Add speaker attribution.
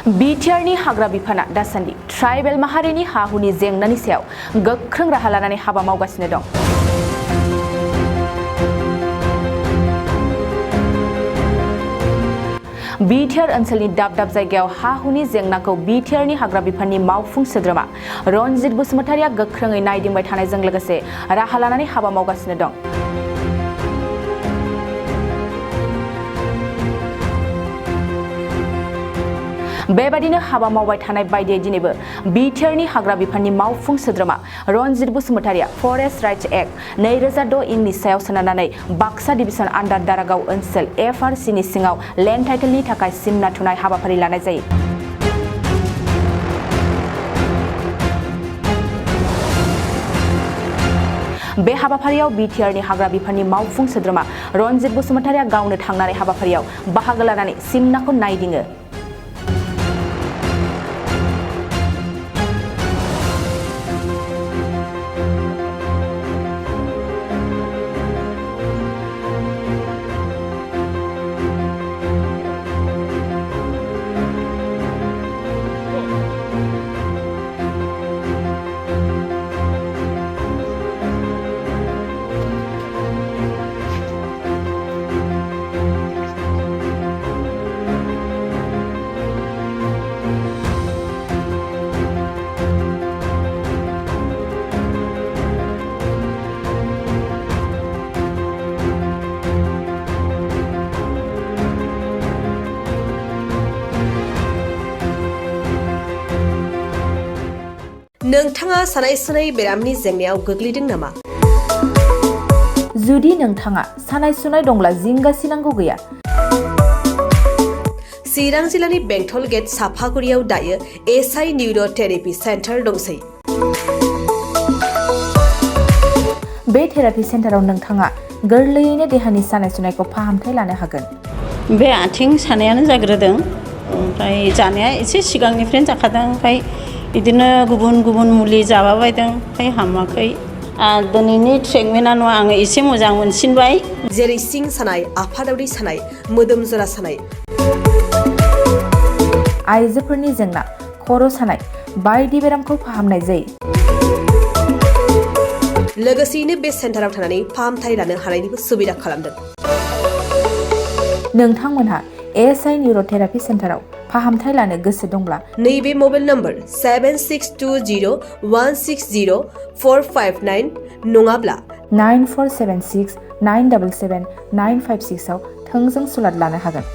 Speaker 1: बिटिआरनि हाग्रा बिफाना दासान्दि ट्राइबेल माहारिनि हा-हुनि जेंनानि सायाव गोख्रों राहा लानानै हाबा मावगासिनो दं। बिटिआर ओनसोलनि दाब-दाब जायगायाव हा-हुनि जेंनाखौ बिटिआरनि हाग्रा बिफाननि मावफुं सोद्रोमा रनजित बसुमतारिया गोख्रोङै नायदिंबाय थानायजों लोगोसे राहा लानानै हाबा मावगासिनो दं। बेबादिनो हाबा मावबाय थानाय बायदियै दिनैबो बिटिआरनि हाग्रा बिफाननि मावफुं सोद्रोमा रनजित बसुमतारिया फरेस्ट राइट्स एक्ट 2006 इंनि सायाव सोनारनानै बाक्सा डिभिजन आन्डार दारागाव ओनसोल FRCनि सिङाव लेन्ड टाइटेलनि थाखाय सिमना थुनाय हाबाफारि लानाय जायो। बे हाबाफारियाव बिटिआरनि हाग्रा बिफाननि मावफुं सोद्रोमा रनजित बसुमतारिया गावनो थांनानै हाबाफारियाव बाहागो लानानै सिमनाखौ नायदिङो।
Speaker 2: नोंथाङा सानाय सुनाय बेरामनि जेंनायाव गोग्लैदों नामा?
Speaker 1: जुदि नोंथाङा सानाय सुनाय दंब्ला जिंगासिनांगौ गैया।
Speaker 2: चिरां जिल्लानि बेंटल गेट साफागुरियाव दायो SI निउर' थेरापि सेन्टार दंसै।
Speaker 1: बे थेरापि सेन्टाराव नोंथाङा गोरलैयैनो देहानि सानाय सुनायखौ फाहामथाय लानो हागोन।
Speaker 3: बे आथिं सानायानो जाग्रोदों, ओमफ्राय जानाया एसे सिगांनिफ्रायनो जाखादों, ओमफ्राय बिदिनो गुबुन गुबुन मुलि जाबाबायदों, ओमफ्राय हामाखै। दिनैनि ट्रिटमेन्टआ आङो एसे मोजां मोनसिनबाय।
Speaker 2: जेरै सिं सानाय, आफादावरि सानाय, मोदोम जरा सानाय,
Speaker 1: आइजोफोरनि जेंना, खर' सानाय बायदि बेरामखौ फाहामनाय जायो।
Speaker 2: लोगोसेयैनो बे सेन्टाराव थानानै फाहामथाय लानो हानायनिबो सुबिदा खालामदों।
Speaker 1: नोंथांमोनहा SI निउर' थेरापि सेन्टाराव फाहामथाय लानो गोसो दंब्ला
Speaker 2: नैबे मबाइल नम्बर 7620160459 नङाब्ला
Speaker 1: 9476977956 आव थोंजों सुलाद लानो हागोन।